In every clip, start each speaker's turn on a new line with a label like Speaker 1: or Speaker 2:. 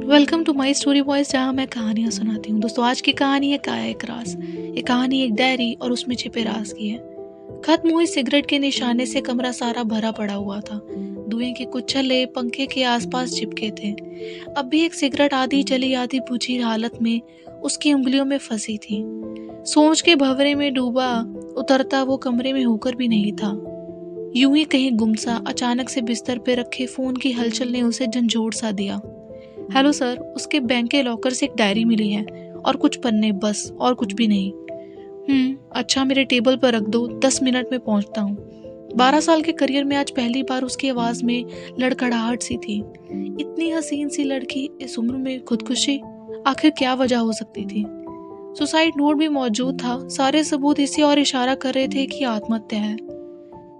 Speaker 1: Welcome to my story voice, जहाँ मैं कहानियाँ सुनाती हूँ। दोस्तों, आज की कहानी है काया एक राज। ये कहानी एक डायरी और उसमें छिपे राज की है। खत्म हुई सिगरेट के निशाने से कमरा सारा भरा पड़ा हुआ था। धुएं के कुछ छल्ले पंखे के आसपास चिपके थे। अब भी एक सिगरेट आधी जली आधी बुझी हालत में उसकी उंगलियों में फंसी थी। सोच के भंवरे में डूबा उतरता वो कमरे में होकर भी नहीं था। यूं ही कहीं गुमसा अचानक से बिस्तर पे रखे फोन की हलचल ने उसे झंझोड़ सा दिया। हेलो सर, उसके बैंक के लॉकर से एक डायरी मिली है और कुछ पन्ने, बस और कुछ भी नहीं। अच्छा, मेरे टेबल पर रख दो, 10 मिनट में पहुंचता हूँ। 12 साल के करियर में आज पहली बार उसकी आवाज में लड़खड़ाहट सी थी। इतनी हसीन सी लड़की इस उम्र में खुदकुशी, आखिर क्या वजह हो सकती थी? सुसाइड नोट भी मौजूद था। सारे सबूत इसी और इशारा कर रहे थे कि आत्महत्या है।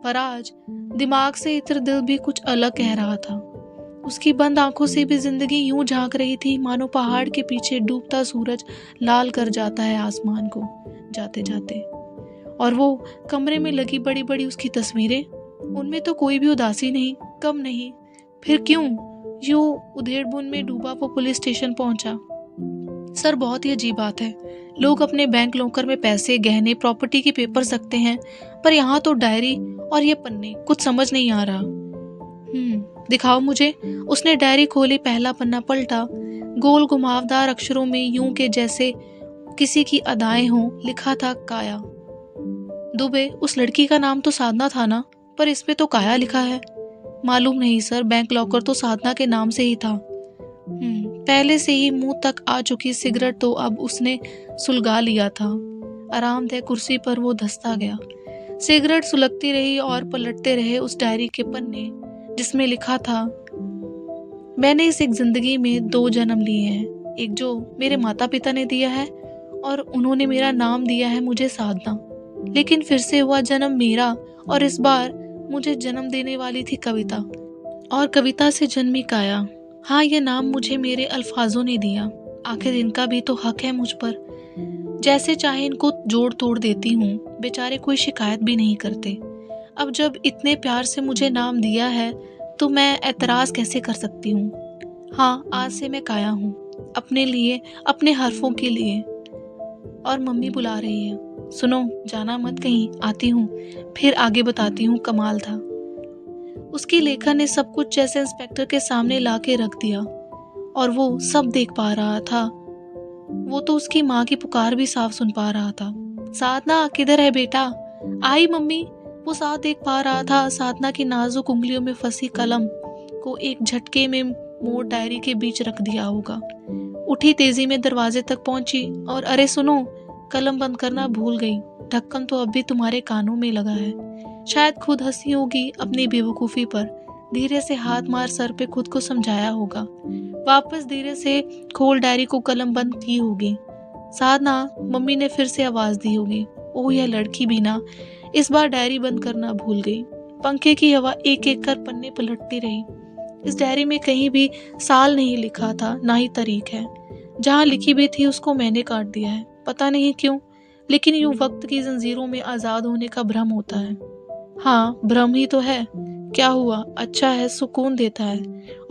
Speaker 1: पर आज दिमाग से इतर दिल भी कुछ अलग कह रहा था। उसकी बंद आंखों से भी जिंदगी यूं झांक रही थी मानो पहाड़ के पीछे डूबता सूरज लाल कर जाता है आसमान को जाते जाते। और वो कमरे में लगी बड़ी बड़ी उसकी तस्वीरें, उनमें तो कोई भी उदासी नहीं, कम नहीं। फिर क्यों यूं उधेड़बुन में डूबा वो पुलिस स्टेशन पहुंचा? सर, बहुत ही अजीब बात है। लोग अपने बैंक लॉकर में पैसे, गहने, प्रॉपर्टी के पेपर रखते हैं, पर यहाँ तो डायरी और ये पन्ने, कुछ समझ नहीं आ रहा। दिखाओ मुझे। उसने डायरी खोली, पहला पन्ना पलटा। गोल घुमावदार अक्षरों में यूं के जैसे किसी की अदाएं हों लिखा था काया। दुबे, उस लड़की का नाम तो साधना था ना, पर इस पे तो काया लिखा है। मालूम नहीं सर, बैंक लॉकर तो साधना के नाम से ही था। पहले से ही मुंह तक आ चुकी सिगरेट तो अब उसने सुलगा लिया था। आरामदेह कुर्सी पर वो धंसता गया। सिगरेट सुलगती रही और पलटते रहे उस डायरी के पन्ने जिसमें लिखा था, मैंने इस एक जिंदगी में 2 जन्म लिए हैं। एक जो मेरे माता पिता ने दिया है और उन्होंने मेरा नाम दिया है मुझे साधना। लेकिन फिर से हुआ जन्म मेरा, और इस बार मुझे जन्म देने वाली थी कविता, और कविता से जन्मी काया। हाँ, ये नाम मुझे मेरे अल्फाजों ने दिया। आखिर इनका भी तो हक है मुझ पर। जैसे चाहे इनको जोड़ तोड़ देती हूँ, बेचारे कोई शिकायत भी नहीं करते। अब जब इतने प्यार से मुझे नाम दिया है तो मैं एतराज कैसे कर सकती हूँ? हाँ, आज से मैं काया हूँ, अपने लिए, अपने हरफों के लिए। और मम्मी बुला रही है। सुनो, जाना मत कहीं, आती हूँ, फिर आगे बताती हूँ। कमाल था। उसकी लेखन ने सब कुछ जैसे इंस्पेक्टर के सामने ला के रख दिया, और वो सब देख पा रहा था। वो तो उसकी माँ की पुकार भी साफ सुन पा रहा था। साधना, किधर है बेटा? आई मम्मी। वो साफ देख पा रहा था साधना की नाजुक उंगलियों में फंसी कलम को एक झटके में मोड़ डायरी के बीच रख दिया होगा। उठी, तेजी में दरवाजे तक पहुंची और अरे सुनो, कलम बंद करना भूल गई। ढक्कन तो अब भी तुम्हारे कानों में लगा है। शायद खुद हंसी होगी अपनी बेवकूफ़ी पर। धीरे से हाथ मार सर पे खुद को समझाया होगा। वापस धीरे से खोल डायरी को, कलम बंद की होगी। साधना, मम्मी ने फिर से आवाज दी होगी। ओह, यह लड़की भी ना इस बार डायरी बंद करना भूल गई। पंखे की हवा एक एक कर पन्ने पलटती रही। इस डायरी में कहीं भी साल नहीं लिखा था, ना ही तारीख है। जहाँ लिखी भी थी उसको मैंने काट दिया है, पता नहीं क्यों, लेकिन यूं वक्त की जंजीरों में आजाद होने का भ्रम होता है। हाँ, भ्रम ही तो है। क्या हुआ? अच्छा है, सुकून देता है।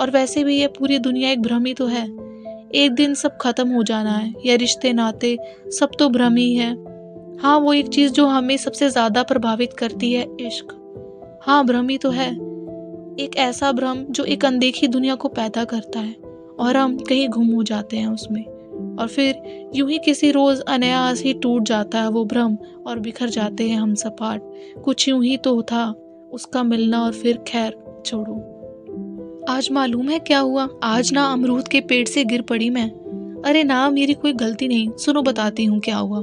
Speaker 1: और वैसे भी ये पूरी दुनिया एक भ्रम ही तो है। एक दिन सब खत्म हो जाना है, ये रिश्ते नाते सब तो भ्रम ही है। हाँ, वो एक चीज जो हमें सबसे ज्यादा प्रभावित करती है, इश्क। हाँ, भ्रम ही तो है। एक ऐसा भ्रम जो एक अनदेखी दुनिया को पैदा करता है और हम कहीं गुम हो जाते हैं उसमें, और फिर यूं ही किसी रोज अनायास ही टूट जाता है वो भ्रम और बिखर जाते हैं हम सपाट। कुछ यूं ही तो था उसका मिलना, और फिर खैर छोड़ो। आज मालूम है क्या हुआ? आज ना अमरूद के पेड़ से गिर पड़ी मैं। अरे ना, मेरी कोई गलती नहीं। सुनो, बताती हूँ क्या हुआ।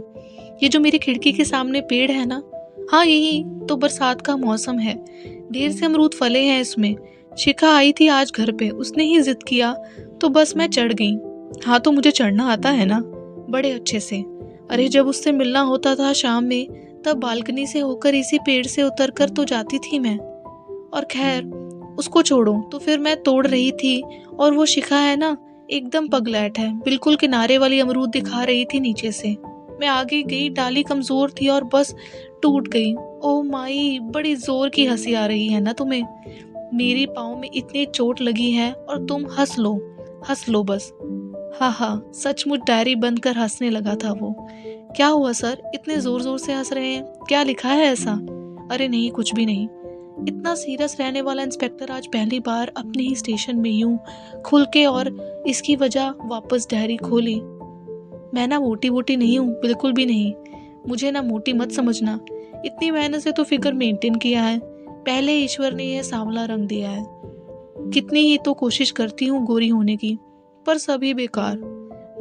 Speaker 1: ये जो मेरी खिड़की के सामने पेड़ है ना, हाँ यही तो, बरसात का मौसम है, ढेर से अमरूद फले हैं इसमें। शिखा आई थी आज घर पे, उसने ही जिद किया तो बस मैं चढ़ गई। हाँ, तो मुझे चढ़ना आता है ना, बड़े अच्छे से। अरे जब उससे मिलना होता था शाम में, तब बालकनी से होकर इसी पेड़ से उतर कर तो जाती थी मैं। और खैर उसको छोड़ो, तो फिर मैं तोड़ रही थी और वो शिखा है ना, एकदम पगलैट है, बिल्कुल किनारे वाली अमरूद दिखा रही थी नीचे से। मैं आगे गई, डाली कमजोर थी और बस टूट गई। ओह माई, बड़ी जोर की हंसी आ रही है ना तुम्हें? मेरी पाँव में इतनी चोट लगी है और तुम हंस लो। हंस लो बस। हाँ हाँ, सचमुच डायरी बंद कर हंसने लगा था वो। क्या हुआ सर, इतने जोर जोर से हंस रहे हैं? क्या लिखा है ऐसा? अरे नहीं, कुछ भी नहीं। इतना सीरियस रहने वाला इंस्पेक्टर आज पहली बार अपने ही स्टेशन में यूं खुल के, और इसकी वजह वापस डायरी खोली। मैं ना मोटी वोटी नहीं हूँ, बिल्कुल भी नहीं। मुझे ना मोटी मत समझना। इतनी मेहनत से तो फिगर मेंटेन किया है। पहले ईश्वर ने यह सांवला रंग दिया है। कितनी ही तो कोशिश करती हूँ गोरी होने की, पर सभी बेकार।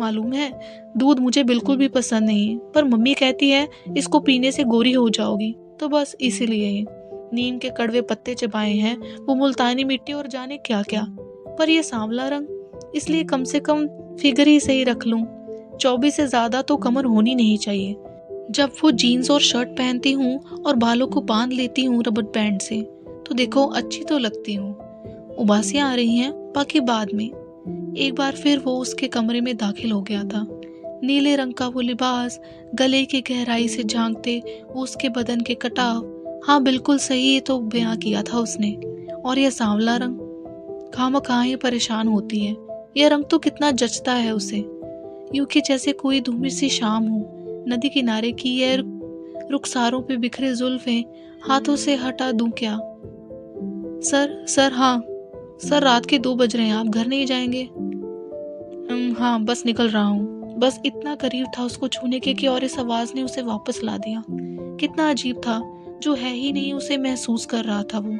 Speaker 1: मालूम है, दूध मुझे बिल्कुल भी पसंद नहीं है, पर मम्मी कहती है इसको पीने से गोरी हो जाओगी, तो बस इसीलिए ही नीम के कड़वे पत्ते चबाए हैं, वो मुल्तानी मिट्टी और जाने क्या क्या। पर ये सांवला रंग, इसलिए कम से कम फिगर ही सही रख लूं। 24 से ज्यादा तो कमर होनी नहीं चाहिए। जब वो जीन्स और शर्ट पहनती हूँ और बालों को बांध लेती हूँ रबर बैंड से, तो देखो अच्छी तो लगती हूँ। उबासियां आ रही हैं, बाकी बाद में। एक बार फिर वो उसके कमरे में दाखिल हो गया था। नीले रंग का वो लिबास, गले की गहराई से झांकते वो उसके बदन के कटाव। हाँ बिल्कुल सही तो बयां किया था उसने। और यह सांवला रंग, खामखा ये परेशान होती है। यह रंग तो कितना जचता है उसे, यूं कि जैसे कोई धूमिल सी शाम हो। नदी किनारे की यह रुखसारों पे बिखरे जुल्फें हाथों से हटा दूं क्या? सर सर, हाँ सर, रात के 2 बज रहे हैं, आप घर नहीं जाएंगे? हाँ बस निकल रहा हूँ। बस इतना करीब था उसको छूने के कि और इस आवाज ने उसे वापस ला दिया। कितना अजीब था, जो है ही नहीं उसे महसूस कर रहा था वो।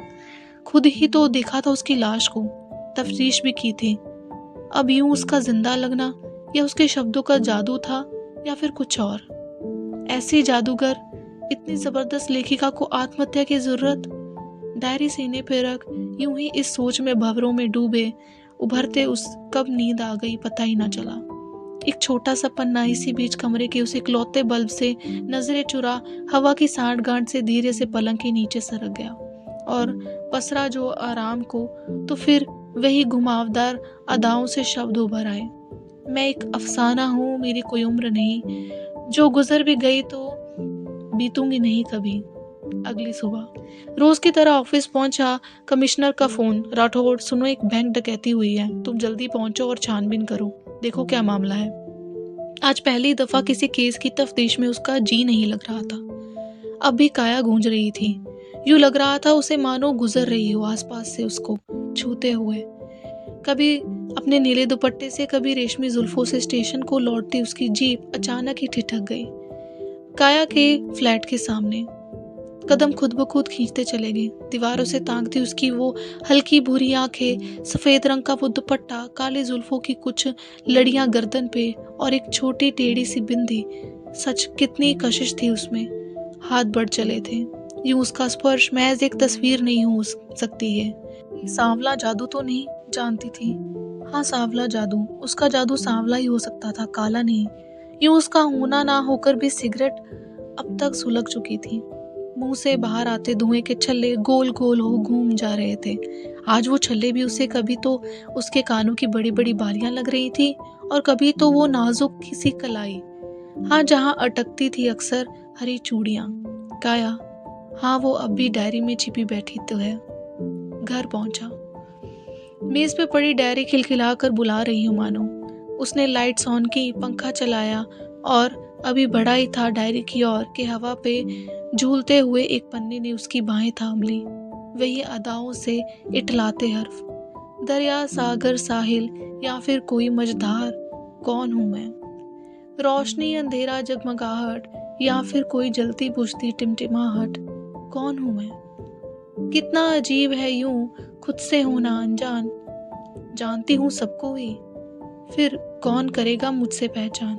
Speaker 1: खुद ही तो देखा था उसकी लाश को, तफ्तीश भी की थी। अब यूं उसका जिंदा लगना, या उसके शब्दों का जादू था, या फिर कुछ और। ऐसी जादूगर, इतनी जबरदस्त लेखिका को आत्महत्या की जरूरत? डायरी सीने पे रख यूं ही इस सोच में भंवरों में डूबे उभरते उस कब नींद आ गई पता ही ना चला। एक छोटा सा पन्ना इसी बीच कमरे के उस इकलौते बल्ब से नजरें चुरा हवा की सांठ गांठ से धीरे से पलंग के नीचे सरक गया और पसरा जो आराम को। तो फिर वही घुमावदार अदाओं से शब्द उभर आए, मैं एक अफसाना हूँ, मेरी कोई उम्र नहीं, जो गुजर भी गई तो बीतूंगी नहीं कभी। अगली सुबह रोज की तरह ऑफिस पहुंचा। कमिश्नर का फोन, राठौड़ सुनो, एक बैंक डकैती हुई है, तुम जल्दी पहुंचो और छानबीन करो, देखो क्या मामला है। आज पहली दफा किसी केस की तफ्तीश में उसका जी नहीं लग रहा था। अब भी काया गूंज रही थी। यूं लग रहा था उसे मानो गुजर रही हो आसपास से उसको छूते हुए, कभी अपने नीले दुपट्टे से, कभी रेशमी जुल्फों से। स्टेशन को लौटती उसकी जीप अचानक ही ठिठक गई काया के फ्लैट के सामने। कदम खुद ब खुद खींचते चले गए। दीवारों से ताकती उसकी वो हल्की भूरी आंखें, सफेद रंग का वो दुपट्टा, काले जुल्फों की कुछ लड़ियां गर्दन पे और एक छोटी टेढ़ी सी बिंदी। सच कितनी कशिश थी उसमें। हाथ बढ़ चले थे। यूं उसका स्पर्श महज एक तस्वीर नहीं हो सकती है। सांवला जादू तो नहीं जानती थी। हाँ सांवला जादू, उसका जादू सांवला ही हो सकता था, काला नहीं। यूं उसका होना ना होकर भी सिगरेट अब तक सुलग चुकी थी। मुंह से बाहर आते धुएं के छल्ले गोल गोल हो घूम जा रहे थे। आज वो छल्ले भी उसे कभी तो उसके कानों की बड़ी बड़ी बालियां लग रही थी, और कभी तो वो नाजुक किसी कलाई, हाँ जहाँ अटकती थी अक्सर हरी चूड़ियां। काया, हाँ वो अब भी डायरी में छिपी बैठी तो है। घर पहुंचा। मेज पे पड़ी डायरी खिलखिलाकर बुला रही हूँ मानो। उसने लाइट्स ऑन की, पंखा चलाया और अभी बढ़ा ही था डायरी की ओर कि हवा पे झूलते हुए एक पन्ने ने उसकी बाहें थाम ली। वही अदाओं से इठलाते हर्फ, दरिया, सागर, साहिल या फिर कोई मझधार, कौन हूं मैं? रोशनी, अंधेरा, जगमगाहट या फिर कोई जलती बुझती टिमटिमाहट, कौन हूं मैं? कितना अजीब है यूं खुद से होना अनजान। जानती हूँ सबको ही, फिर कौन करेगा मुझसे पहचान?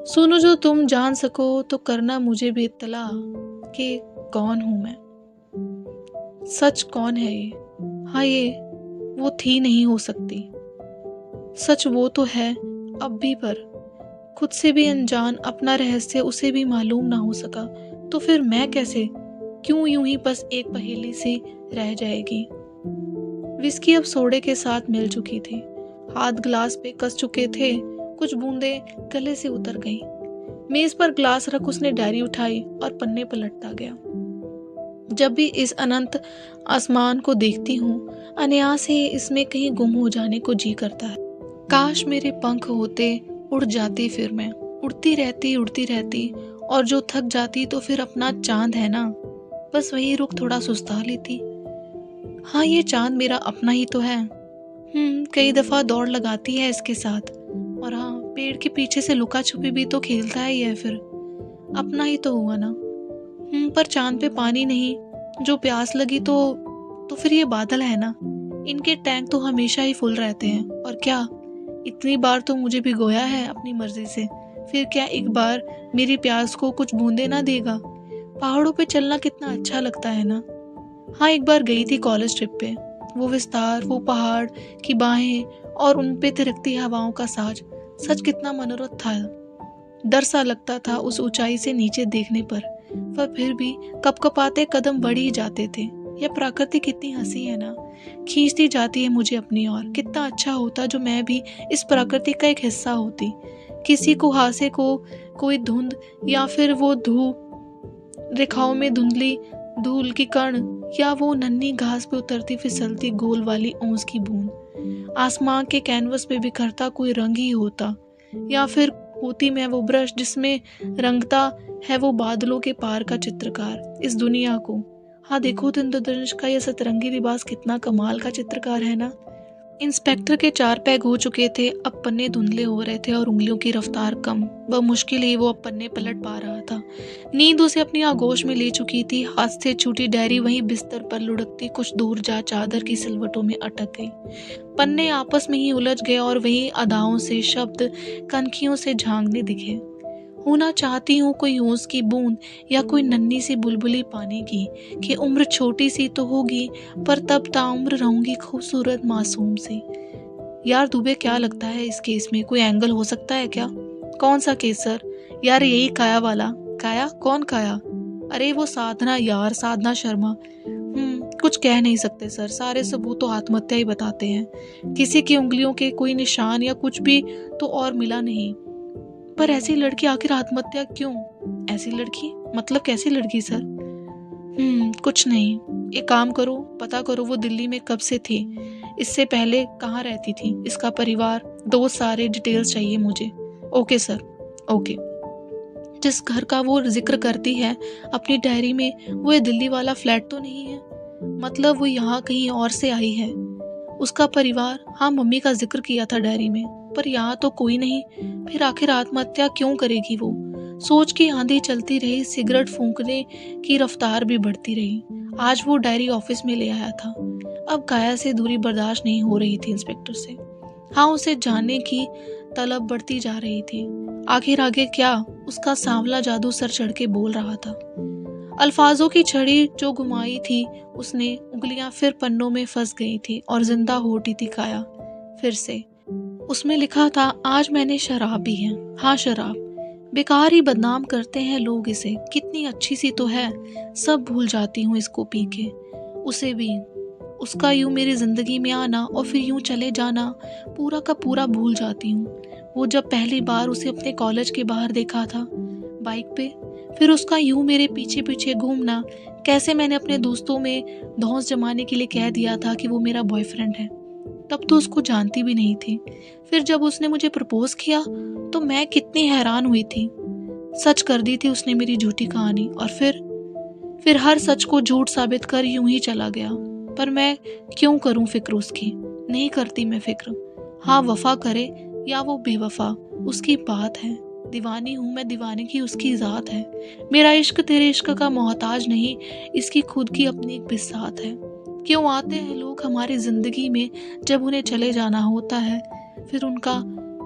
Speaker 1: सुनो, जो तुम जान सको तो करना मुझे भी इत्तला कि कौन हूं मैं। सच कौन है ये? हाँ ये वो थी नहीं हो सकती। सच वो तो है अब भी, पर खुद से भी अनजान, अपना रहस्य उसे भी मालूम ना हो सका, तो फिर मैं कैसे, क्यों यूं ही बस एक पहेली सी रह जाएगी। विस्की अब सोडे के साथ मिल चुकी थी। हाथ ग्लास पे कस चुके थे, कुछ बूंदें गले से उतर गईं। मेज पर ग्लास रख उसने डायरी उठाई और पन्ने पलटता गया। जब भी इस अनंत आसमान को देखती हूँ, अनायास ही इसमें कहीं गुम हो जाने को जी करता है। काश मेरे पंख होते, उड़ जाती फिर मैं, उड़ती रहती, और जो थक जाती तो फिर अपना चाँद है ना, बस वही रुख थोड़ा सुस्ता लेती। हाँ, ये चाँद मेरा अपना ही तो है। कई दफ़ा दौड़ लगाती है इसके साथ। और हाँ, पेड़ के पीछे से लुका-छुपी भी तो खेलता ही है फिर, अपना ही तो हुआ ना। पर चाँद पे पानी नहीं, जो प्यास लगी तो फिर ये बादल है ना, इनके टैंक तो हमेशा ही फुल रहते हैं। और क्या, इतनी बार तो मुझे भिगोया है अपनी मर्ज़ी से, फिर क्या एक बार मेरी प्यास को कुछ बूँदें ना देगा? पहाड़ों पे चलना कितना अच्छा लगता है ना। हाँ, एक बार गई थी कॉलेज ट्रिप पे। वो विस्तार, वो पहाड़ की बाहें और उन पे थिरकती हवाओं का साज, सच कितना मनोरथ था। डर सा लगता था उस ऊंचाई से नीचे देखने पर फिर भी कपकपाते कदम बढ़ ही जाते थे। यह प्रकृति कितनी हंसी है ना, खींचती जाती है मुझे अपनी ओर। कितना अच्छा होता जो मैं भी इस प्रकृति का एक हिस्सा होती। किसी कुहासे को कोई धुंध, या फिर वो रेखाओं में धुंधली धूल की कण, या वो नन्ही घास पे उतरती फिसलती गोल वाली ओस की बूंद, आसमां के कैनवस पे बिखरता कोई रंग ही होता, या फिर होती मैं वो ब्रश जिसमें रंगता है वो बादलों के पार का चित्रकार इस दुनिया को। हाँ देखो तो इंद्रधनुष का यह सतरंगी लिबास कितना कमाल का चित्रकार है ना। इंस्पेक्टर के 4 पैग हो चुके थे, अब पन्ने धुंधले हो रहे थे और उंगलियों की रफ्तार कम। मुश्किल ही वो अब पन्ने पलट पा रहा था। नींद उसे अपनी आगोश में ले चुकी थी। हाथ से छूटी डायरी वहीं बिस्तर पर लुढ़कती कुछ दूर जा चादर की सिलवटों में अटक गई। पन्ने आपस में ही उलझ गए और वहीं अदाओं से शब्द कनखियों से झांकने दिखे। होना चाहती हूँ कोई ओस की बूंद, या कोई नन्ही सी बुलबुली पानी की, कि उम्र छोटी सी तो होगी पर तब ताउम्र रहूंगी खूबसूरत मासूम सी। यार दुबे, क्या लगता है इस केस में कोई एंगल हो सकता है क्या? कौन सा केस सर? यार यही काया वाला। काया? कौन काया? अरे वो साधना यार, साधना शर्मा। कुछ कह नहीं सकते सर, सारे सबूत तो आत्महत्या ही बताते हैं। किसी की उंगलियों के कोई निशान या कुछ भी तो और मिला नहीं। पर ऐसी लड़की आखिर आत्महत्या क्यों? ऐसी लड़की मतलब कैसी लड़की सर? कुछ नहीं। एक काम करो, पता करो वो दिल्ली में कब से थी, इससे पहले कहाँ रहती थी, इसका परिवार, दोस्त, सारे डिटेल्स चाहिए मुझे। Okay sir, okay. जिस घर का वो जिक्र करती है अपनी डायरी में, वो ये दिल्ली वाला फ्लैट तो नहीं है? मतलब वो यहाँ कहीं और से आई है। उसका परिवार, हाँ मम्मी का जिक्र किया था डायरी में, पर यहाँ तो कोई नहीं। फिर आखिर आत्महत्या क्यों करेगी वो? सोच की आंधी चलती रही, सिगरेट फूंकने की रफ्तार भी बढ़ती रही। आज वो डायरी ऑफिस में ले आया था। अब काया से दूरी बर्दाश्त नहीं हो रही थी इंस्पेक्टर से। हाँ, उसे जानने की तलब बढ़ती जा रही थी। आखिर आगे क्या? उसका सांवला जादू सर चढ़ के बोल रहा था। अल्फाजों की छड़ी जो घुमाई थी उसने, उंगलियां फिर पन्नों में फंस गई थी और जिंदा हो उठी थी काया फिर से। उसमें लिखा था, आज मैंने शराब पी है। हाँ शराब, बेकार ही बदनाम करते हैं लोग इसे, कितनी अच्छी सी तो है, सब भूल जाती हूँ इसको पी के। उसे भी, उसका यूं मेरी जिंदगी में आना और फिर यूं चले जाना, पूरा का पूरा भूल जाती हूँ। वो जब पहली बार उसे अपने कॉलेज के बाहर देखा था बाइक पे, फिर उसका यूं मेरे पीछे पीछे घूमना, कैसे मैंने अपने दोस्तों में धौंस जमाने के लिए कह दिया था कि वो मेरा बॉयफ्रेंड है। तब तो उसको जानती भी नहीं थी। फिर जब उसने मुझे प्रपोज किया तो मैं कितनी हैरान हुई थी। सच कर दी थी उसने मेरी झूठी कहानी, और फिर हर सच को झूठ साबित कर यूं ही चला गया। पर मैं क्यों करूं फिक्र उसकी? नहीं करती मैं फिक्र। हाँ, वफा करे या वो बेवफा, उसकी बात है। दीवानी हूं मैं, दीवाने की उसकी जात है। मेरा इश्क तेरे इश्क का मोहताज नहीं, इसकी खुद की अपनी एक बिसात है। क्यों आते हैं लोग हमारी जिंदगी में जब उन्हें चले जाना होता है, फिर उनका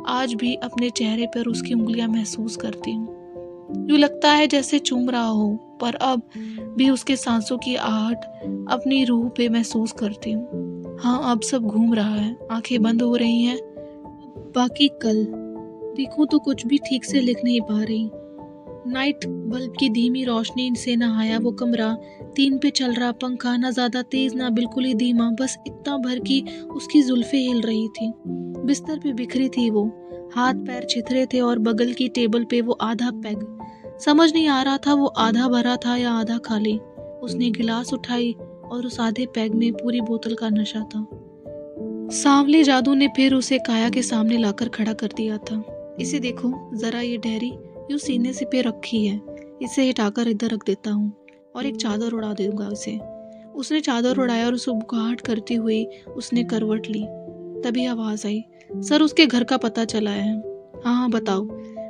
Speaker 1: आज भी अपने चेहरे पर उसकी उंगलियां महसूस करती हूँ। यूं लगता है जैसे चूम रहा हो, पर अब भी उसके सांसों की आहट अपनी रूह पे महसूस करती हूँ। हाँ, अब सब घूम रहा है, आंखें बंद हो रही हैं। बाकी कल देखूं तो कुछ भी ठीक से लिख नहीं पा रही। नाइट बल्ब की धीमी रोशनी से नहाया वो कमरा, 3 पे चल रहा पंखा, ना ज्यादा तेज ना बिल्कुल ही धीमा, बस इतना भर कि उसकी जुल्फें हिल रही थी। बिस्तर पे बिखरी थी वो, हाथ पैर छितरे थे और बगल की टेबल पे वो आधा पैग। समझ नहीं आ रहा था वो आधा भरा था या आधा खाली। उसने गिलास उठाई और उस आधे पैग में पूरी बोतल का नशा था। सांवले जादू ने फिर उसे काया के सामने लाकर खड़ा कर दिया था। इसे देखो जरा, ये डायरी यूं सीने से पे रखी है। इसे हटाकर इधर रख देता हूँ और एक चादर उड़ा दूंगा उसे। उसने चादर उड़ाया और उसे बुखाहट करती हुई उसने करवट ली। तभी आवाज आई, सर उसके घर का पता चला है। हाँ हाँ बताओ।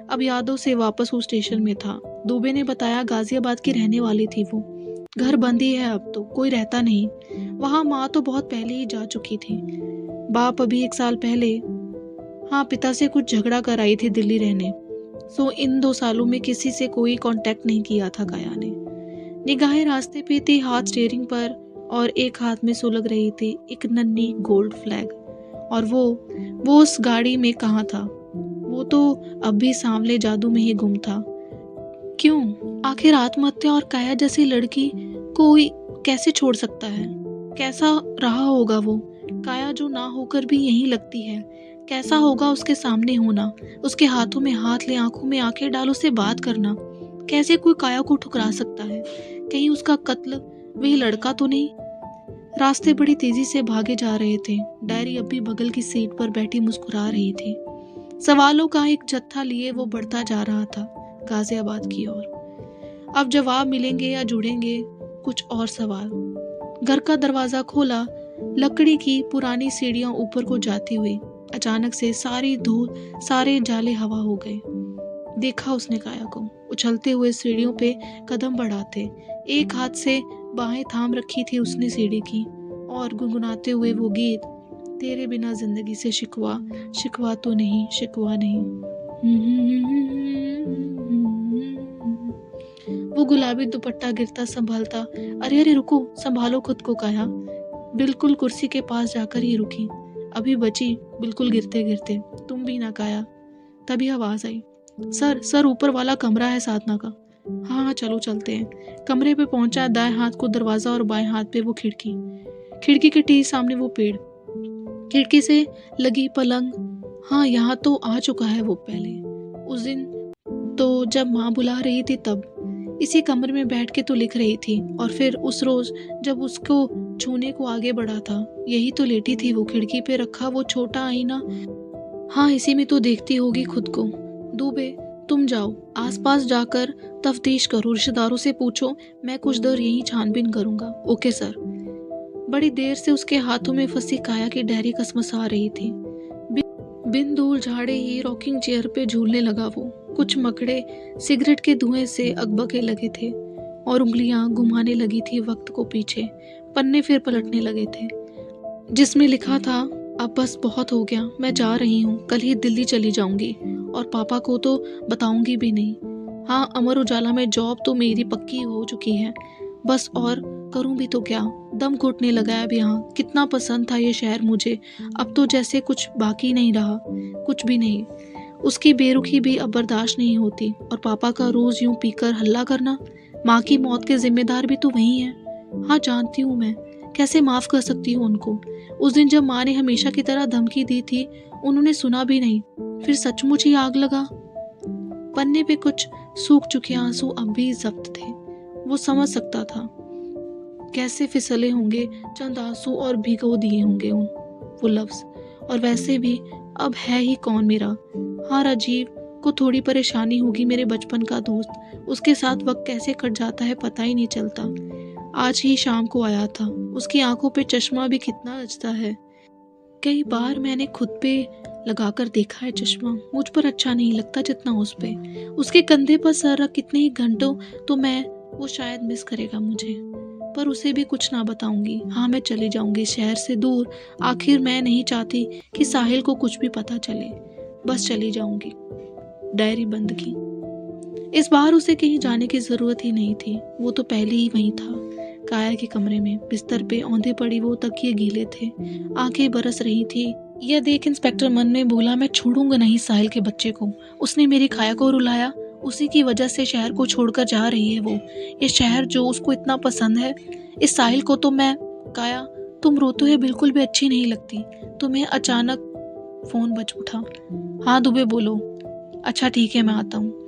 Speaker 1: अब यादों से वापस वो स्टेशन में था। दुबे ने बताया गाजियाबाद की रहने वाली थी वो। घर बंद ही है, अब तो कोई रहता नहीं वहाँ। माँ तो बहुत पहले ही जा चुकी थी। बाप अभी 1 साल पहले, हाँ, पिता से कुछ झगड़ा कर आई थी दिल्ली रहने। सो इन 2 सालों में किसी से कोई कांटेक्ट नहीं किया था काया ने। निगाहें रास्ते पे थी, हाथ स्टीयरिंग पर और एक हाथ में सुलग रही थी एक नन्ही गोल्ड फ्लैग। और वो उस गाड़ी में कहाँ था? वो तो अब भी सांवले जादू में ही गुम था। क्यों? आखिर आत्महत्या और काया जैसी लड़की कोई कैसे छोड़ सकता है? कैसा रहा होगा वो काया जो ना होकर भी यहीं लगती है? कैसा होगा उसके सामने होना, उसके हाथों में हाथ ले, आंखों में आंखें डाल, उससे बात करना? कैसे कोई काया को ठुकरा सकता है? कहीं उसका कत्ल वही लड़का तो नहीं? रास्ते बड़ी तेजी से भागे जा रहे थे। डायरी अब भी बगल की सीट पर बैठी मुस्कुरा रही थी। सवालों का एक जत्था लिए वो बढ़ता जा रहा था गाजियाबाद की ओर। अब जवाब मिलेंगे या जुड़ेंगे कुछ और सवाल। घर का दरवाजा खोला, लकड़ी की पुरानी सीढ़ियां ऊपर को जाती हुई अचानक से सारी धूल, सारे जाले हवा हो गए। देखा उसने काया को उछलते हुए सीढ़ियों पे कदम बढ़ाते। एक हाथ से बाहें थाम रखी थी उसने सीढ़ी की और गुनगुनाते हुए वो गीत, तेरे बिना जिंदगी से शिकवा, शिकवा तो नहीं, शिकवा नहीं। वो गुलाबी दुपट्टा गिरता संभालता, अरे अरे रुको, संभालो खुद को काया। बिल्कुल कुर्सी के पास जाकर ही रुकी, अभी बची बिल्कुल गिरते गिरते। तुम भी ना काया। तभी आवाज आई, सर सर ऊपर वाला कमरा है साधना का। हाँ हाँ चलो चलते हैं। कमरे पे पहुंचा, दाएं हाथ को दरवाजा और बाएं हाथ पे वो खिड़की। खिड़की के ठीक सामने वो पेड़, खिड़की से लगी पलंग। हाँ यहाँ तो आ चुका है वो पहले, उस दिन तो जब माँ बुला रही थी तब इसी कमरे में बैठ के तो लिख रही थी। और फिर उस रोज जब उसको छूने को आगे बढ़ा था, यही तो लेटी थी वो, खिड़की पे रखा वो छोटा आईना। हाँ इसी में तो देखती होगी खुद को। दुबे तुम जाओ, आसपास जाकर तफ्तीश करो, रिश्तेदारों से पूछो, मैं कुछ देर यहीं छानबीन करूंगा। Okay sir. बड़ी देर से उसके हाथों में फंसी काया की डायरी कसमसा रही थी। बिन दूर झाड़े ही रॉकिंग चेयर पे झूलने लगा वो। कुछ मकड़े सिगरेट के धुएं से अकबके लगे थे और उंगलियां घुमाने लगी थी वक्त को पीछे। पन्ने फिर पलटने लगे थे जिसमें लिखा था, अब बस बहुत हो गया, मैं जा रही हूँ, कल ही दिल्ली चली जाऊंगी और पापा को तो बताऊंगी भी नहीं। हाँ अमर उजाला में जॉब तो मेरी पक्की हो चुकी है, बस और करूं भी तो क्या। दम घुटने लगा है अब यहाँ। कितना पसंद था ये शहर मुझे, अब तो जैसे कुछ बाकी नहीं रहा, कुछ भी नहीं। उसकी बेरुखी भी अब बर्दाश्त नहीं होती। और पापा का रोज यूं पीकर हल्ला करना, माँ की मौत के जिम्मेदार भी तो वही हैं। हाँ जानती हूँ मैं, कैसे माफ कर सकती हूँ उनको। उस दिन जब माँ ने हमेशा की तरह धमकी दी थी, उन्होंने सुना भी नहीं, फिर सचमुच ही आग लगा। पन्ने पे कुछ सूख चुके आंसू अब भी जब्त थे। वो समझ सकता था कैसे फिसले होंगे चंद आंसू और भिगो दिए होंगे वो लफ्ज। और वैसे भी अब है ही कौन मेरा। हाँ राजीव को थोड़ी परेशानी होगी, मेरे बचपन का दोस्त, उसके साथ वक्त कैसे कट जाता है पता ही नहीं चलता। आज ही शाम को आया था, उसकी आंखों पे चश्मा भी कितना रचता है। कई बार मैंने खुद पे लगाकर देखा है चश्मा, मुझ पर अच्छा नहीं लगता जितना उस पे। उसके कंधे पर सर रख कितने ही घंटों तो मैं, वो शायद मिस करेगा मुझे, पर उसे भी कुछ ना बताऊंगी। हाँ मैं चली जाऊंगी शहर से दूर, आखिर मैं नहीं चाहती कि साहिल को कुछ भी पता चले, बस चली जाऊंगी। डायरी बंद की। इस बार उसे कहीं जाने की जरूरत ही नहीं थी, वो तो पहले ही वहीं था, काया के कमरे में। बिस्तर पे औंधे पड़ी वो, तकिए गीले थे, आंखें बरस रही थी। यह देख इंस्पेक्टर मन में बोला, मैं छोड़ूंगा नहीं साहिल के बच्चे को, उसने मेरी काया को रुलाया, उसी की वजह से शहर को छोड़कर जा रही है वो, ये शहर जो उसको इतना पसंद है। इस साहिल को तो मैं, काया तुम रोते हुए बिल्कुल भी अच्छी नहीं लगती। तुम्हें अचानक फोन बज उठा। हाँ दुबे बोलो। अच्छा ठीक है मैं आता हूँ।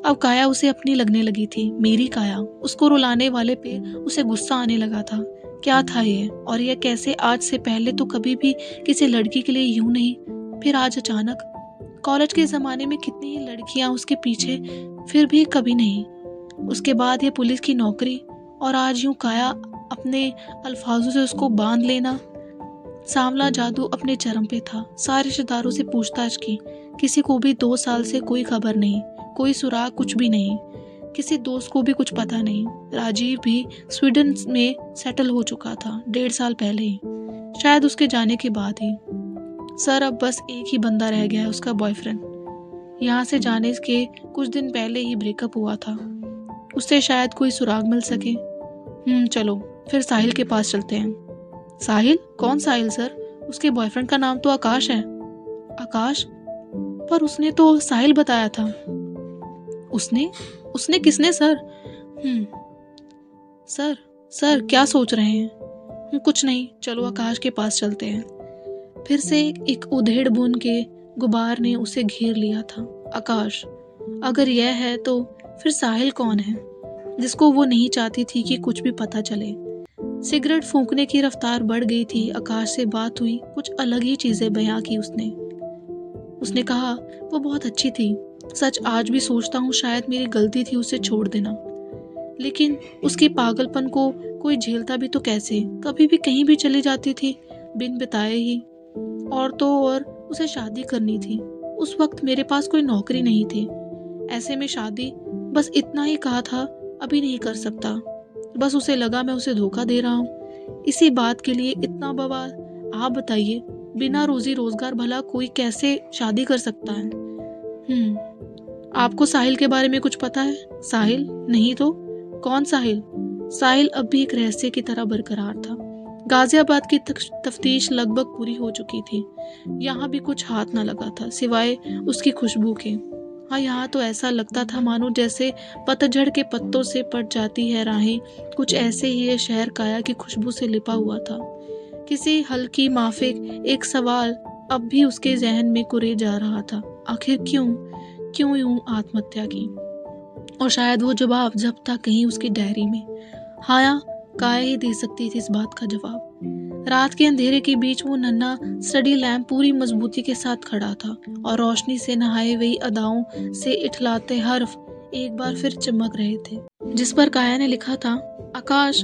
Speaker 1: अब काया उसे अपनी लगने लगी थी, मेरी काया। उसको रुलाने वाले पे उसे गुस्सा आने लगा था। क्या था ये, और यह कैसे आज से पहले तो कभी भी किसी लड़की के लिए यूं नहीं, फिर आज अचानक। कॉलेज के ज़माने में कितनी ही लड़कियां उसके पीछे, फिर भी कभी नहीं। उसके बाद ये पुलिस की नौकरी, और आज यूं काया अपने अल्फाजों से उसको बांध लेना। सांवला जादू अपने चरम पे था। सारे रिश्तेदारों से पूछताछ की, किसी को भी 2 साल से कोई खबर नहीं, कोई सुराग, कुछ भी नहीं। किसी दोस्त को भी कुछ पता नहीं। राजीव भी स्वीडन में सेटल हो चुका था 1.5 साल पहले ही, शायद उसके जाने के बाद ही। सर, अब बस एक ही बंदा रह गया है, उसका बॉयफ्रेंड। यहाँ से जाने के कुछ दिन पहले ही ब्रेकअप हुआ था। उससे शायद कोई सुराग मिल सके। चलो फिर साहिल के पास चलते हैं। साहिल? कौन साहिल सर? उसके बॉयफ्रेंड का नाम तो आकाश है। आकाश? पर उसने तो साहिल बताया था। उसने? उसने किसने सर? सर, सर क्या सोच रहे हैं? कुछ नहीं, चलो आकाश के पास चलते हैं। फिर से एक उधेड़ बुन के गुबार ने उसे घेर लिया था। आकाश, अगर यह है तो फिर साहिल कौन है, जिसको वो नहीं चाहती थी कि कुछ भी पता चले। सिगरेट फूंकने की रफ्तार बढ़ गई थी। आकाश से बात हुई, कुछ अलग ही चीजें बयां की उसने कहा वो बहुत अच्छी थी। सच आज भी सोचता हूँ शायद मेरी गलती थी उसे छोड़ देना, लेकिन उसके पागलपन को कोई झेलता भी तो कैसे। कभी भी कहीं भी चली जाती थी बिन बताए ही। और तो और उसे शादी करनी थी। उस वक्त मेरे पास कोई नौकरी नहीं थी। ऐसे में शादी, बस इतना ही कहा था, अभी नहीं कर सकता। बस उसे लगा मैं उसे धोखा दे रहा हूँ। इसी बात के लिए इतना बवाल। आप बताइए, बिना रोजी रोजगार भला कोई कैसे शादी कर सकता है? आपको साहिल के बारे में कुछ पता है? साहिल? नहीं तो कौन साहिल? साहिल अब भी एक रहस्य की तरह बरकरार था। गाजियाबाद की तफ्तीश लगभग पूरी हो चुकी थी। यहाँ भी कुछ हाथ न लगा था सिवाय उसकी खुशबू के। हाँ, यहाँ तो ऐसा लगता था मानो जैसे पतझड़ के पत्तों से पट जाती है राहें। कुछ ऐसे ही ये शहर काया की खुशबू से लिपा हुआ था। किसी हल्की माफिक एक सवाल अब भी उसके जहन में कुरे जा रहा था। आखिर क्यों यूं आत्महत्या की? और शायद वो जवाब जब तक कहीं उसकी डायरी में। हाया काया ही दे सकती थी इस बात का जवाब। रात के अंधेरे के बीच वो नन्हा स्टडी लैंप पूरी मजबूती के साथ खड़ा था, और रोशनी से नहाए हुई अदाओं से इठलाते हर्फ एक बार फिर चमक रहे थे, जिस पर काया ने लिखा था, आकाश,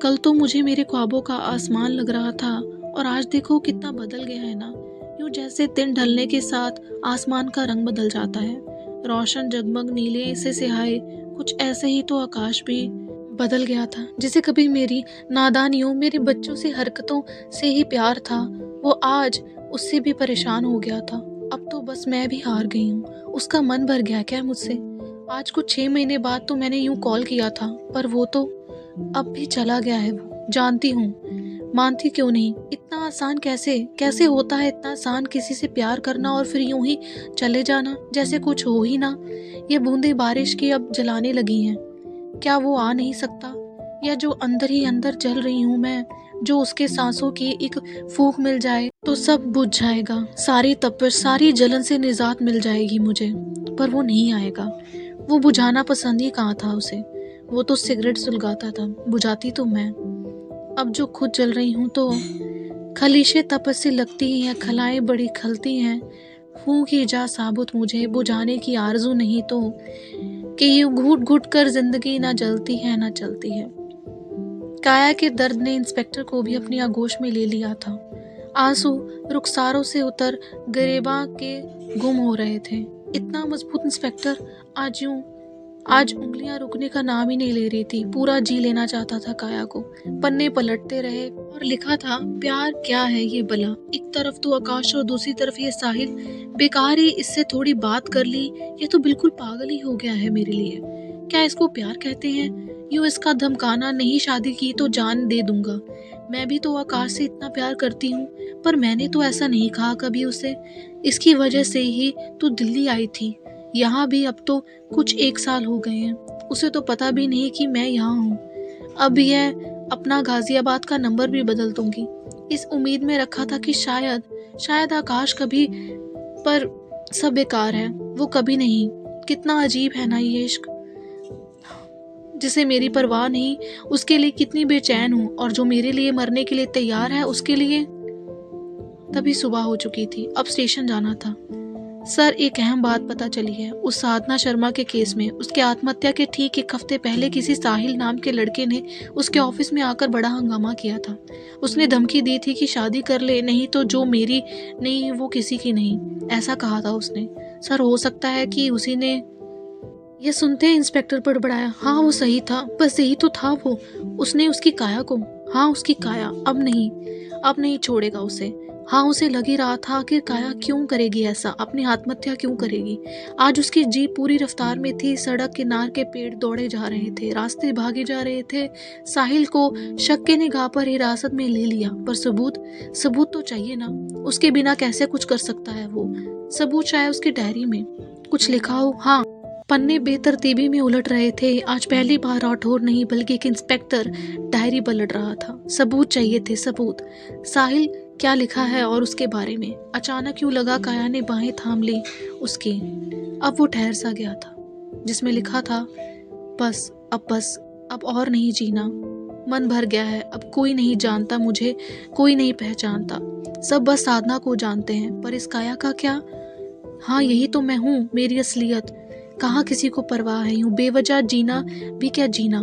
Speaker 1: कल तो मुझे मेरे ख्वाबों का आसमान लग रहा था, और आज देखो कितना बदल गया है ना। यूं जैसे दिन ढलने के साथ आसमान का रंग बदल जाता है, रोशन जगमग नीले से सिहाए। कुछ ऐसे ही तो आकाश भी बदल गया था। जिसे कभी मेरी नादानियों, मेरे बच्चों से हरकतों से ही प्यार था, वो आज उससे भी परेशान हो गया था। अब तो बस मैं भी हार गई हूँ। उसका मन भर गया क्या मुझसे? आज कुछ 6 महीने बाद तो मैंने यूं कॉल किया था, पर वो तो अब भी चला गया है। वो जानती हूँ, मानती क्यों नहीं। इतना आसान कैसे होता है इतना आसान किसी से प्यार करना और फिर यूं ही चले जाना, जैसे कुछ हो ही ना। ये बूंदे बारिश की अब जलाने लगी हैं। क्या वो आ नहीं सकता? या जो अंदर ही अंदर जल रही हूँ मैं, जो उसके सांसों की एक फूंक मिल जाए तो सब बुझ जाएगा। सारी तपिश, सारी जलन से निजात मिल जाएगी मुझे। पर वो नहीं आएगा। वो बुझाना पसंद ही कहाँ था उसे। वो तो सिगरेट सुलगाता था, बुझाती तो मैं। अब जो खुद जल रही हूँ तो खलीशे तपस से लगती ही हैं, खलाएं बड़ी खलती हैं। फूंक ही जा साबुत मुझे, बुझाने की आरजू नहीं तो कि ये घुट घुट कर जिंदगी ना जलती है ना चलती है। काया के दर्द ने इंस्पेक्टर को भी अपनी आगोश में ले लिया था। आंसू रुखसारों से उतर गरेबा के गुम हो रहे थे। इतना मजबूत इंस्पेक्टर आज उंगलियां रुकने का नाम ही नहीं ले रही थी। पूरा जी लेना चाहता था काया को। पन्ने पलटते रहे और लिखा था, प्यार क्या है ये भला। एक तरफ तो आकाश और दूसरी तरफ ये साहिल। बेकार ही इससे थोड़ी बात कर ली। ये तो बिल्कुल पागल ही हो गया है मेरे लिए। क्या इसको प्यार कहते हैं? यूं इसका धमकाना, नहीं शादी की तो जान दे दूंगा। मैं भी तो आकाश से इतना प्यार करती हूँ, पर मैंने तो ऐसा नहीं कहा कभी उसे। इसकी वजह से ही तो दिल्ली आई थी। यहाँ भी अब तो कुछ 1 साल हो गए हैं। उसे तो पता भी नहीं कि मैं यहाँ हूँ। अब यह अपना गाजियाबाद का नंबर भी बदल दूंगी, इस उम्मीद में रखा था कि शायद आकाश कभी, पर सब बेकार है। वो कभी नहीं। कितना अजीब है ना ये इश्क। जिसे मेरी परवाह नहीं, उसके लिए कितनी बेचैन हूँ, और जो मेरे लिए मरने के लिए तैयार है उसके लिए। तभी सुबह हो चुकी थी, अब स्टेशन जाना था। सर, एक अहम बात पता चली है। उस साधना शर्मा के केस में उसके आत्महत्या के ठीक 1 हफ्ते पहले किसी साहिल नाम के लड़के ने उसके ऑफिस में आकर बड़ा हंगामा किया था। उसने धमकी दी थी कि शादी कर ले, नहीं तो जो मेरी नहीं वो किसी की नहीं, ऐसा कहा था उसने। सर, हो सकता है कि उसी ने। यह सुनते ही इंस्पेक्टर बड़बड़ाया। हाँ, वो सही था, बस यही तो था वो। उसने उसकी काया को। हाँ, उसकी काया। अब नहीं छोड़ेगा उसे। हाँ, उसे लग ही रहा था आखिर काया क्यों करेगी ऐसा, अपनी आत्महत्या क्यों करेगी। आज उसकी जीप पूरी रफ्तार में थी, सड़क किनार के पेड़ दौड़े जा रहे थे, रास्ते भागे जा रहे थे। साहिल को शक के निगाह पर हिरासत में ले लिया, पर सबूत तो चाहिए ना। उसके बिना कैसे कुछ कर सकता है वो। सबूत शायद उसकी डायरी में कुछ लिखा हो। हाँ, पन्ने बेतरतीबी में उलट रहे थे। आज पहली बार राठौर नहीं बल्कि एक इंस्पेक्टर डायरी पलट रहा था। सबूत चाहिए थे, सबूत। साहिल क्या लिखा है और उसके बारे में। अचानक यूं लगा काया ने बाहें थाम ली उसकी। अब वो ठहर सा गया था, जिसमें लिखा था, बस अब और नहीं जीना। मन भर गया है, अब कोई नहीं जानता मुझे, कोई नहीं पहचानता। सब बस साधना को जानते हैं, पर इस काया का क्या। हाँ, यही तो मैं हूँ, मेरी असलियत। कहाँ किसी को परवाह है, यूं बेवजह जीना भी क्या जीना।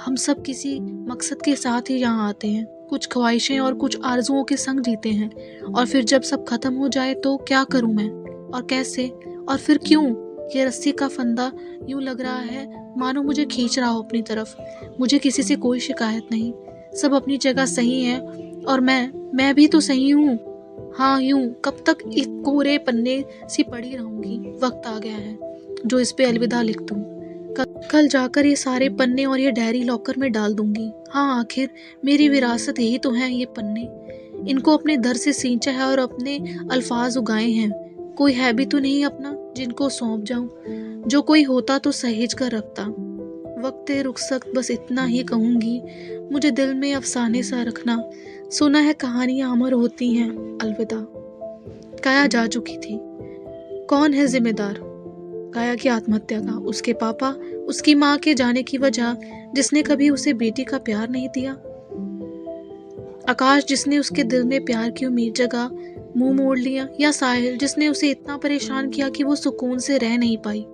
Speaker 1: हम सब किसी मकसद के साथ ही यहाँ आते हैं, कुछ ख्वाहिशें और कुछ आरजुओं के संग जीते हैं, और फिर जब सब खत्म हो जाए तो क्या करूँ मैं, और कैसे, और फिर क्यों। ये रस्सी का फंदा यूं लग रहा है मानो मुझे खींच रहा हो अपनी तरफ। मुझे किसी से कोई शिकायत नहीं, सब अपनी जगह सही है, और मैं भी तो सही हूँ। हाँ, यूं कब तक इस कोरे पन्ने सी पड़ी रहूंगी। वक्त आ गया है जो इस पे अलविदा लिख दूं। कल जाकर ये सारे पन्ने और ये डायरी लॉकर में डाल दूंगी। हाँ, आखिर मेरी विरासत यही तो है, ये पन्ने। इनको अपने दर से सींचा है और अपने अल्फाज उगाए हैं। कोई है भी तो नहीं अपना जिनको सौंप जाऊं। जो कोई होता तो सहेज कर रखता। वक्त रुखसत बस इतना ही कहूंगी, मुझे दिल में अफसाने सा रखना। सुना है कहानियां अमर होती हैं, अलविदा। काया जा चुकी थी। कौन है जिम्मेदार काया की आत्महत्या का? उसके पापा, उसकी माँ के जाने की वजह, जिसने कभी उसे बेटी का प्यार नहीं दिया। आकाश, जिसने उसके दिल में प्यार की उम्मीद जगा मुंह मोड़ लिया। या साहिल, जिसने उसे इतना परेशान किया कि वो सुकून से रह नहीं पाई।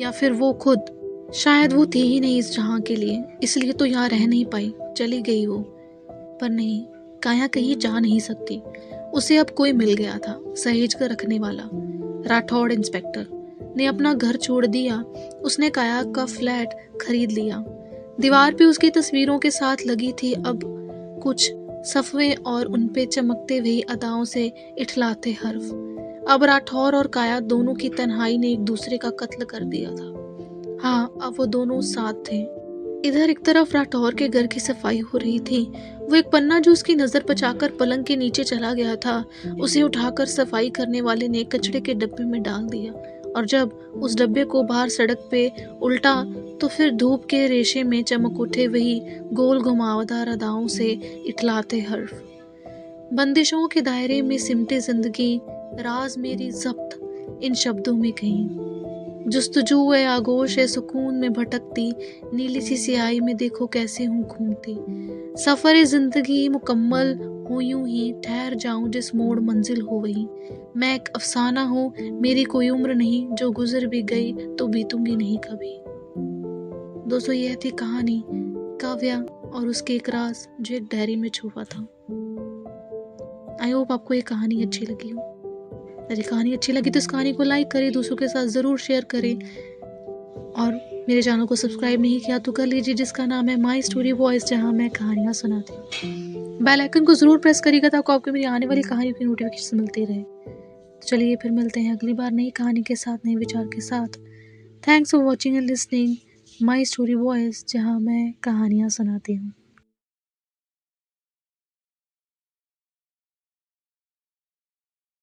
Speaker 1: या फिर वो खुद। शायद वो थी ही नहीं इस जहां के लिए, इसलिए तो यहाँ रह नहीं पाई, चली गई वो। पर नहीं, काया कहीं जा नहीं सकती। उसे अब कोई मिल गया था, सहेज कर रखने वाला। राठौड़ इंस्पेक्टर ने अपना घर छोड़ दिया। उसने काया का फ्लैट खरीद लिया। दीवार पे उसकी तस्वीरों के साथ लगी थी अब कुछ सफ़े, और उनपे चमकते हुए अदाओं से इठलाते हर्फ। अब राठौर और काया दोनों की तन्हाई ने एक दूसरे का कत्ल कर दिया था। हाँ, अब वो दोनों साथ थे। इधर एक तरफ राठौर के घर की सफाई हो रही थी। वो एक पन्ना जो उसकी नजर बचाकर पलंग के नीचे चला गया था, उसे उठाकर सफाई करने वाले ने कचड़े के डब्बे में डाल दिया, और जब उस डब्बे को बाहर सड़क पे उल्टा तो फिर धूप के रेशे में चमक उठे वही गोल घुमावदार अदाओं से इठलाते हर्फ। बंदिशों के दायरे में सिमटे जिंदगी, राज मेरी जब्त इन शब्दों में कहीं। जुस्तजू है, आगोश है, सुकून में भटकती, नीली सी स्याही में देखो कैसे हूँ घूमती। सफर जिंदगी मुकम्मल हो यूं ही, ठहर जाऊं जिस मोड़ मंजिल हो वही। मैं एक अफसाना हूँ, मेरी कोई उम्र नहीं, जो गुजर भी गई तो बीतूंगी नहीं कभी। दोस्तों, यह थी कहानी काव्या और उसके एक राज जो एक डायरी में छुपा था। आई होप आपको ये कहानी अच्छी लगी हो। यदि कहानी अच्छी लगी तो इस कहानी को लाइक करें, दूसरों के साथ ज़रूर शेयर करें, और मेरे चैनल को सब्सक्राइब नहीं किया तो कर लीजिए, जिसका नाम है माई स्टोरी वॉइस, जहां मैं कहानियाँ सुनाती हूँ। बेल आइकन को ज़रूर प्रेस करिएगा ताकि आपको मेरी आने वाली कहानी की नोटिफिकेशन मिलती रहे। तो चलिए फिर मिलते हैं अगली बार नई कहानी के साथ, नए विचार के साथ। Thanks for watching and listening my story voice, जहाँ मैं कहानियाँ सुनाती हूँ।